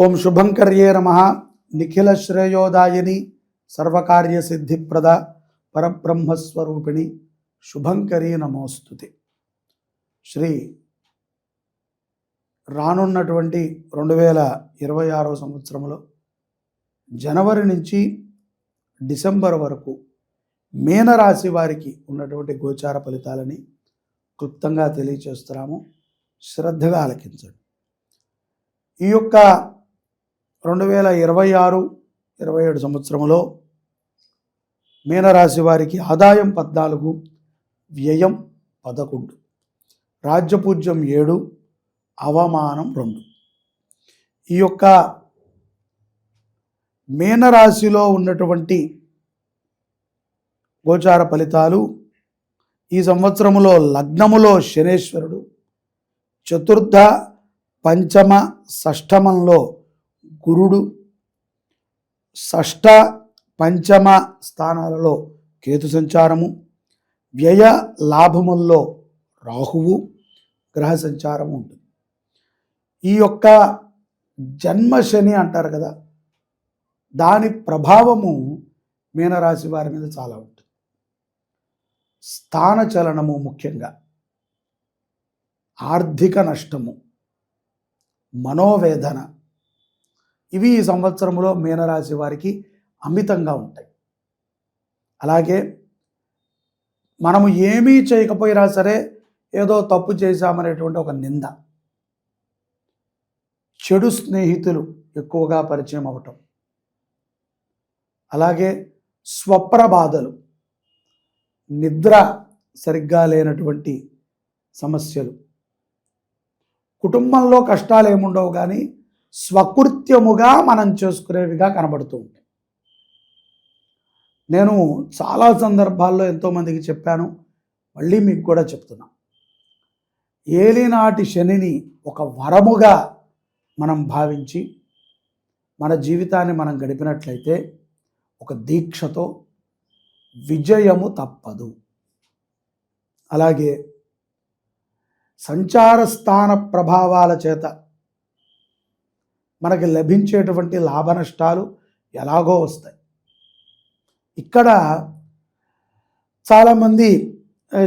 ఓం శుభంకర్యే నమః. నిఖిల శ్రేయోదాయిని సర్వకార్య సిద్ధిప్రద పరబ్రహ్మస్వరూపిణి శుభంకరీ నమోస్తుతే. శ్రీ రానున్నటువంటి 2026 సంవత్సరంలో జనవరి నుంచి డిసెంబర్ వరకు మీనరాశి వారికి ఉన్నటువంటి గోచార ఫలితాలని క్లుప్తంగా తెలియచేస్తున్నాము. శ్రద్ధగా ఆలకించండి. ఈ యొక్క 2026-27 సంవత్సరంలో మీనరాశి వారికి ఆదాయం 14, వ్యయం 11, రాజ్యపూజ్యం 7, అవమానం 2. ఈ యొక్క మీనరాశిలో ఉన్నటువంటి గోచార ఫలితాలు ఈ సంవత్సరంలో లగ్నములో శనేశ్వరుడు, చతుర్థ, పంచమ, షష్టమంలో గురుడు, షష్ట, పంచమ స్థానాలలో కేతు సంచారము, వ్యయ లాభముల్లో రాహువు గ్రహ సంచారము ఉంటుంది. ఈ యొక్క జన్మ శని అంటారు కదా, దాని ప్రభావము మీనరాశి వారి మీద చాలా ఉంటుంది. స్థాన చలనము, ముఖ్యంగా ఆర్థిక నష్టము, మనోవేదన, ఇవి ఈ సంవత్సరంలో మీనరాశి వారికి అమితంగా ఉంటాయి. అలాగే మనము ఏమీ చేయకపోయినా సరే ఏదో తప్పు చేశామనేటువంటి ఒక నింద, చెడు స్నేహితులు ఎక్కువగా పరిచయం అవటం, అలాగే స్వప్న బాధలు, నిద్ర సరిగ్గా లేనటువంటి సమస్యలు, కుటుంబంలో కష్టాలు ఏముండవు కానీ స్వకృత్యముగా మనం చేసుకునేవిగా కనబడుతూ ఉంటాయి. నేను చాలా సందర్భాల్లో ఎంతోమందికి చెప్పాను, మళ్ళీ మీకు కూడా చెప్తున్నా. ఏలినాటి శనిని ఒక వరముగా మనం భావించి మన జీవితాన్ని మనం గడిపినట్లయితే ఒక దీక్షతో విజయము తప్పదు. అలాగే సంచార స్థాన ప్రభావాల చేత మనకి లభించేటువంటి లాభ నష్టాలు ఎలాగో వస్తాయి. ఇక్కడ చాలామంది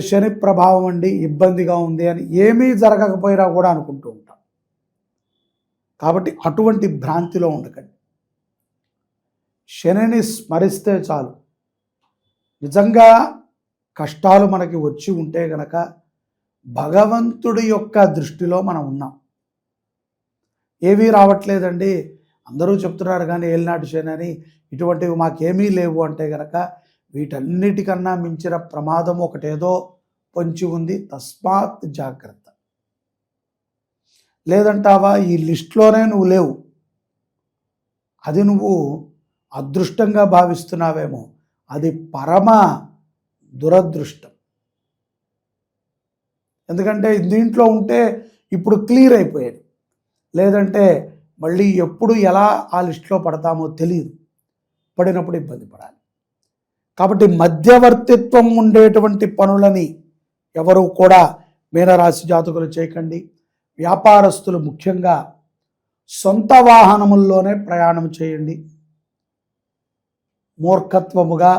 శని ప్రభావం అండి ఇబ్బందిగా ఉంది అని ఏమీ జరగకపోయినా కూడా అనుకుంటూ ఉంటాం. కాబట్టి అటువంటి భ్రాంతిలో ఉండకండి. శనిని స్మరిస్తే చాలు. నిజంగా కష్టాలు మనకి వచ్చి ఉంటే గనక భగవంతుడి యొక్క దృష్టిలో మనం ఉన్నాం. ఏవీ రావట్లేదండి, అందరూ చెప్తున్నారు కానీ ఏలినాటి శని అని, ఇటువంటివి మాకేమీ లేవు అంటే గనక వీటన్నిటికన్నా మించిన ప్రమాదం ఒకటేదో పొంచి ఉంది. తస్మాత్ జాగ్రత్త. లేదంటావా, ఈ లిస్టులోనే నువ్వు లేవు, అది నువ్వు అదృష్టంగా భావిస్తున్నావేమో, అది పరమ దురదృష్టం. ఎందుకంటే దీంట్లో ఉంటే ఇప్పుడు క్లియర్ అయిపోయేది, లేదంటే మళ్ళీ ఎప్పుడు ఎలా ఆ లిస్టులో పడతామో తెలియదు, పడినప్పుడు ఇబ్బంది పడాలి. కాబట్టి మధ్యవర్తిత్వం ఉండేటువంటి పనులని ఎవరు కూడా మీనరాశి జాతకులు చేయకండి. వ్యాపారస్తులు ముఖ్యంగా సొంత వాహనముల్లోనే ప్రయాణం చేయండి. మూర్ఖత్వముగా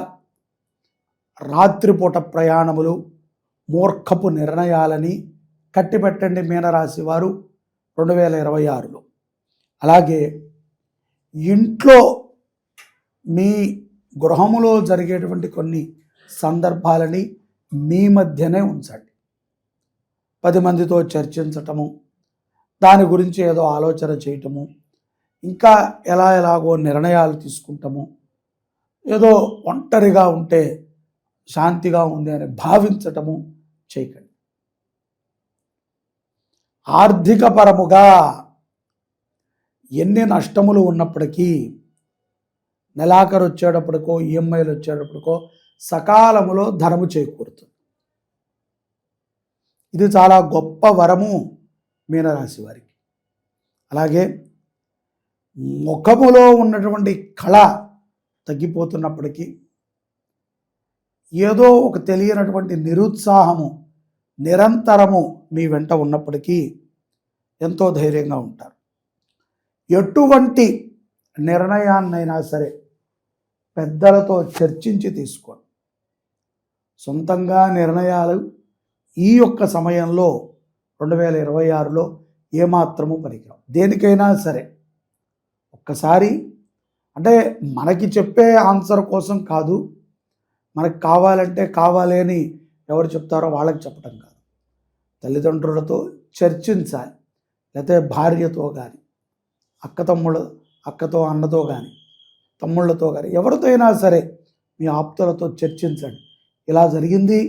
రాత్రిపూట ప్రయాణములు, మూర్ఖపు నిర్ణయాలని కట్టిపెట్టండి మీనరాశి వారు 2026లో. అలాగే ఇంట్లో మీ గృహములో జరిగేటువంటి కొన్ని సందర్భాలని మీ మధ్యనే ఉంచండి. 10 మందితో చర్చించటము, దాని గురించి ఏదో ఆలోచన చేయటము, ఇంకా ఎలాగో నిర్ణయాలు తీసుకుంటాము, ఏదో ఒంటరిగా ఉంటే శాంతిగా ఉంది అని భావించటము చేయకండి. ఆర్థిక పరముగా ఎన్ని నష్టములు ఉన్నప్పటికీ నెలాఖరు వచ్చేటప్పటికో, ఈఎంఐలు వచ్చేటప్పటికో సకాలములో ధనము చేకూరుతుంది. ఇది చాలా గొప్ప వరము మీనరాశి వారికి. అలాగే ముఖములో ఉన్నటువంటి కళ తగ్గిపోతున్నప్పటికీ ఏదో ఒక తెలియనటువంటి నిరుత్సాహము నిరంతరము మీ వెంట ఉన్నప్పటికీ ఎంతో ధైర్యంగా ఉంటారు. ఎటువంటి నిర్ణయాన్నైనా సరే పెద్దలతో చర్చించి తీసుకోండి. సొంతంగా నిర్ణయాలు ఈ యొక్క సమయంలో 2026లో ఏమాత్రము పనికిరావు. దేనికైనా సరే ఒక్కసారి అంటే మనకి చెప్పే ఆన్సర్ కోసం కాదు, మనకు కావాలంటే కావాలి అని ఎవరు చెప్తారో వాళ్ళకి చెప్పడం కాదు. తల్లిదండ్రులతో చర్చించాలి, లేకపోతే భార్యతో కానీ, అక్కతో అన్నతో కానీ, తమ్ముళ్ళతో కానీ, ఎవరితో అయినా సరే మీ ఆప్తులతో చర్చించండి. ఇలా జరిగింది,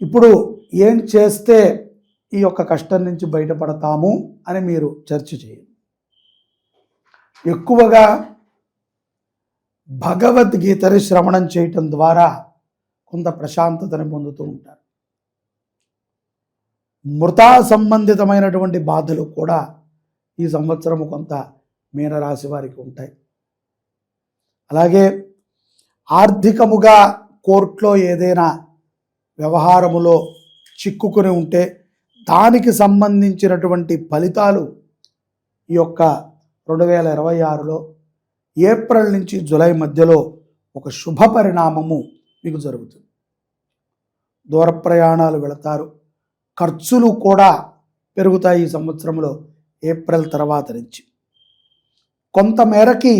ఇప్పుడు ఏం చేస్తే ఈ యొక్క కష్టం నుంచి బయటపడతాము అని మీరు చర్చ చేయండి. ఎక్కువగా భగవద్గీతని శ్రవణం చేయటం ద్వారా కొంత ప్రశాంతతని పొందుతూ ఉంటారు. మృతా సంబంధితమైనటువంటి బాధలు కూడా ఈ సంవత్సరము కొంత మీనరాశి వారికి ఉంటాయి. అలాగే ఆర్థికముగా కోర్టులో ఏదైనా వ్యవహారములో చిక్కుకుని ఉంటే దానికి సంబంధించినటువంటి ఫలితాలు ఈ యొక్క 2026లో ఏప్రిల్ నుంచి జూలై మధ్యలో ఒక శుభ పరిణామము మీకు జరుగుతుంది. దూర ప్రయాణాలు వెళతారు, ఖర్చులు కూడా పెరుగుతాయి ఈ సంవత్సరంలో ఏప్రిల్ తర్వాత నుంచి. కొంతమేరకి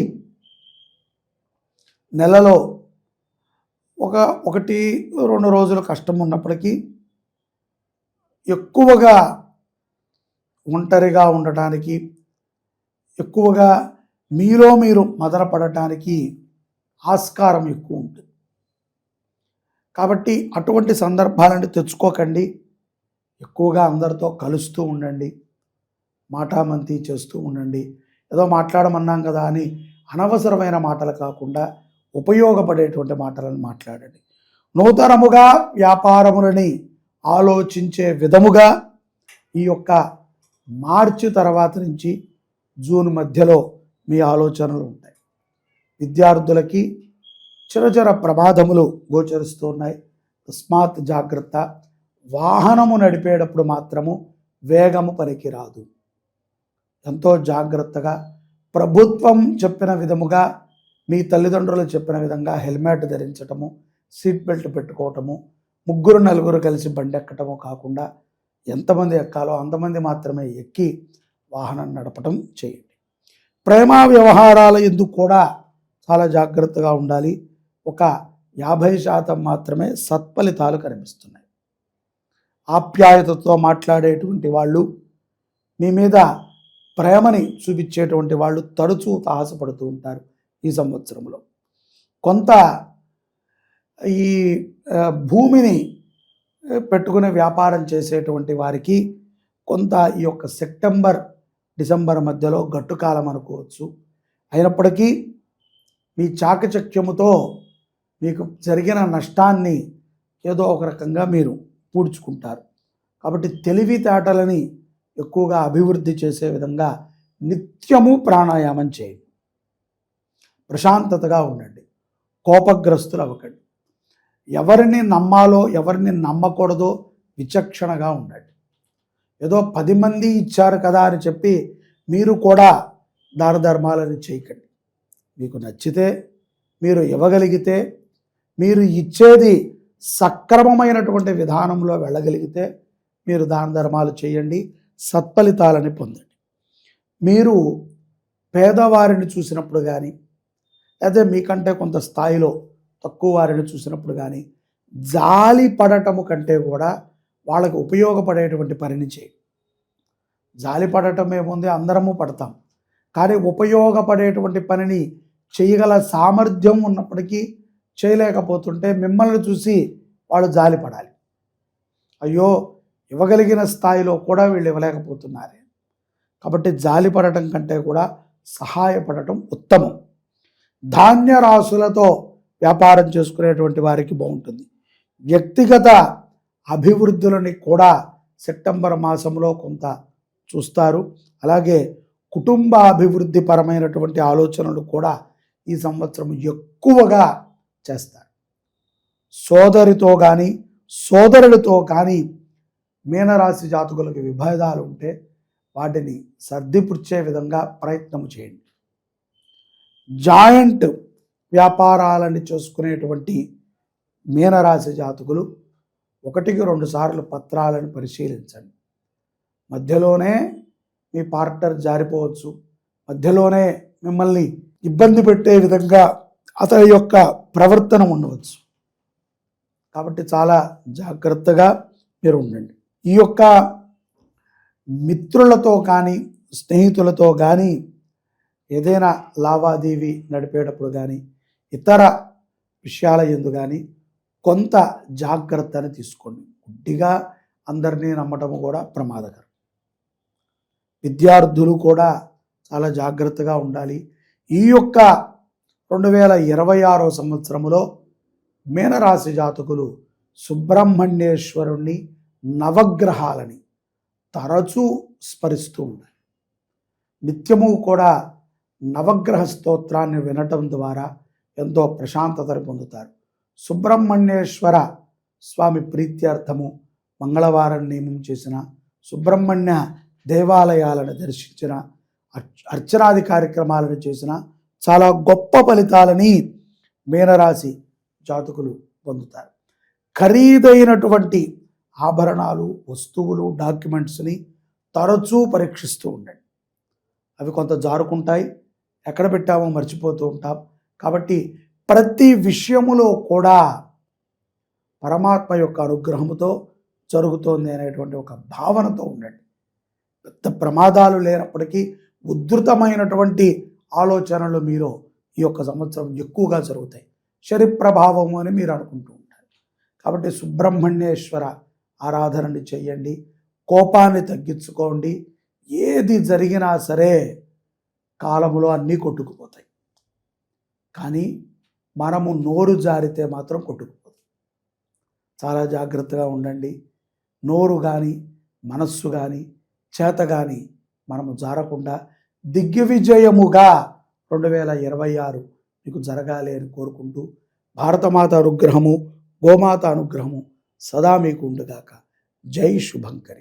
నెలలో 1-2 రోజులు కష్టం ఉన్నప్పటికీ ఎక్కువగా ఒంటరిగా ఉండటానికి, ఎక్కువగా మీలో మీరు మదనపడటానికి ఆస్కారం ఎక్కువ ఉంటుంది. కాబట్టి అటువంటి సందర్భాలను తెచ్చుకోకండి. ఎక్కువగా అందరితో కలుస్తూ ఉండండి, మాటామంతి చేస్తూ ఉండండి. ఏదో మాట్లాడమన్నాం కదా అని అనవసరమైన మాటలు కాకుండా ఉపయోగపడేటువంటి మాటలను మాట్లాడండి. నూతనముగా వ్యాపారములని ఆలోచించే విధముగా ఈ యొక్క మార్చి తర్వాత నుంచి జూన్ మధ్యలో మీ ఆలోచనలు ఉంటాయి. విద్యార్థులకి చిరచర ప్రమాదములు గోచరిస్తూ ఉన్నాయి. తస్మాత్ జాగ్రత్త. వాహనము నడిపేటప్పుడు మాత్రము వేగము పనికిరాదు. ఎంతో జాగ్రత్తగా ప్రభుత్వం చెప్పిన విధముగా, మీ తల్లిదండ్రులు చెప్పిన విధంగా హెల్మెట్ ధరించటము, సీట్ బెల్ట్ పెట్టుకోవటము, 3-4 కలిసి బండి ఎక్కటము కాకుండా ఎంతమంది ఎక్కాలో అంతమంది మాత్రమే ఎక్కి వాహనం నడపటం చేయండి. ప్రేమ వ్యవహారాల యందు కూడా చాలా జాగ్రత్తగా ఉండాలి. ఒక 50% మాత్రమే సత్ఫలితాలు కనిపిస్తున్నాయి. ఆప్యాయతతో మాట్లాడేటువంటి వాళ్ళు, మీ మీద ప్రేమని చూపించేటువంటి వాళ్ళు తరచూ తాహసపడుతూ ఉంటారు ఈ సంవత్సరంలో. కొంత ఈ భూమిని పెట్టుకునే వ్యాపారం చేసేటువంటి వారికి కొంత ఈ యొక్క సెప్టెంబర్ డిసెంబర్ మధ్యలో గట్టుకాలం అనుకోవచ్చు. అయినప్పటికీ మీ చాకచక్యముతో మీకు జరిగిన నష్టాన్ని ఏదో ఒక రకంగా మీరు పూడ్చుకుంటారు. కాబట్టి తెలివితేటలని ఎక్కువగా అభివృద్ధి చేసే విధంగా నిత్యము ప్రాణాయామం చేయండి. ప్రశాంతతగా ఉండండి, కోపగ్రస్తులు అవ్వకండి. ఎవరిని నమ్మాలో ఎవరిని నమ్మకూడదో విచక్షణగా ఉండండి. ఏదో 10 మంది ఇచ్చారు కదా అని చెప్పి మీరు కూడా దాన ధర్మాలను చేయకండి. మీకు నచ్చితే, మీరు ఇవ్వగలిగితే, మీరు ఇచ్చేది సక్రమమైనటువంటి విధానంలో వెళ్ళగలిగితే మీరు దాన ధర్మాలు చేయండి, సత్ఫలితాలని పొందండి. మీరు పేదవారిని చూసినప్పుడు కానీ, లేదా మీకంటే కొంత స్థాయిలో తక్కువ వారిని చూసినప్పుడు కానీ జాలి పడటము కంటే కూడా వాళ్ళకు ఉపయోగపడేటువంటి పనిని చేయండి. జాలి పడటం ఏముంది, అందరము పడతాం. కానీ ఉపయోగపడేటువంటి పనిని చేయగల సామర్థ్యం ఉన్నప్పటికీ చేయలేకపోతుంటే మిమ్మల్ని చూసి వాళ్ళు జాలి పడాలి. అయ్యో, ఇవ్వగలిగిన స్థాయిలో కూడా వీళ్ళు ఇవ్వలేకపోతున్నారే. కాబట్టి జాలి పడటం కంటే కూడా సహాయపడటం ఉత్తమం. ధాన్యరాశులతో వ్యాపారం చేసుకునేటువంటి వారికి బాగుంటుంది. వ్యక్తిగత అభివృద్ధులని కూడా సెప్టెంబర్ మాసంలో కొంత చూస్తారు. అలాగే కుటుంబ అభివృద్ధి పరమైనటువంటి ఆలోచనలు కూడా ఈ సంవత్సరం ఎక్కువగా చేస్తారు. సోదరితో కానీ సోదరుడితో కానీ మీనరాశి జాతకులకు విభేదాలు ఉంటే వాటిని సర్దిపుచ్చే విధంగా ప్రయత్నం చేయండి. జాయింట్ వ్యాపారాలని చూసుకునేటువంటి మీనరాశి జాతకులు 1-2 సార్లు పత్రాలను పరిశీలించండి. మధ్యలోనే మీ పార్ట్నర్ జారిపోవచ్చు, మధ్యలోనే మిమ్మల్ని ఇబ్బంది పెట్టే విధంగా అతని యొక్క ప్రవర్తన ఉండవచ్చు. కాబట్టి చాలా జాగ్రత్తగా మీరు ఉండండి. ఈ యొక్క మిత్రులతో కానీ స్నేహితులతో కానీ ఏదైనా లావాదేవీ నడిపేటప్పుడు కానీ ఇతర విషయాల యందు కానీ కొంత జాగ్రత్తని తీసుకోండి. గుడ్డిగా అందరినీ నమ్మటము కూడా ప్రమాదకరం. విద్యార్థులు కూడా చాలా జాగ్రత్తగా ఉండాలి. ఈ యొక్క 2026 సంవత్సరంలో మీనరాశి జాతకులు సుబ్రహ్మణ్యేశ్వరుణ్ణి, నవగ్రహాలని తరచూ స్మరిస్తూ ఉండాలి. నిత్యము కూడా నవగ్రహ స్తోత్రాన్ని వినటం ద్వారా ఎంతో ప్రశాంతతను పొందుతారు. సుబ్రహ్మణ్యేశ్వర స్వామి ప్రీత్యర్థము మంగళవారం నియమం చేసిన, సుబ్రహ్మణ్య దేవాలయాలను దర్శించిన, అర్చనాది కార్యక్రమాలను చేసిన చాలా గొప్ప ఫలితాలని మీనరాశి జాతకులు పొందుతారు. ఖరీదైనటువంటి ఆభరణాలు, వస్తువులు, డాక్యుమెంట్స్ని తరచూ పరీక్షిస్తూ ఉండండి. అవి కొంత జారుకుంటాయి, ఎక్కడ పెట్టామో మర్చిపోతూ ఉంటాం. కాబట్టి ప్రతి విషయములో కూడా పరమాత్మ యొక్క అనుగ్రహంతో జరుగుతోంది అనేటువంటి ఒక భావనతో ఉండండి. పెద్ద ప్రమాదాలు లేనప్పటికీ ఉద్ధృతమైనటువంటి ఆలోచనలు మీరు ఈ యొక్క సంవత్సరం ఎక్కువగా జరుగుతాయి. శని ప్రభావము అని మీరు అనుకుంటూ ఉంటారు. కాబట్టి సుబ్రహ్మణ్యేశ్వర ఆరాధనని చేయండి, కోపాన్ని తగ్గించుకోండి. ఏది జరిగినా సరే కాలములో అన్నీ కొట్టుకుపోతాయి, కానీ మనము నోరు జారితే మాత్రం కొట్టుకుపోతుంది. చాలా జాగ్రత్తగా ఉండండి. నోరు కానీ మనస్సు కానీ చేత కానీ మనము జారకుండా దిగ్విజయముగా 2026 మీకు జరగాలి అని కోరుకుంటూ, భారతమాత అనుగ్రహము, గోమాత అనుగ్రహము సదా మీకు ఉండుగాక. జై శుభంకరి.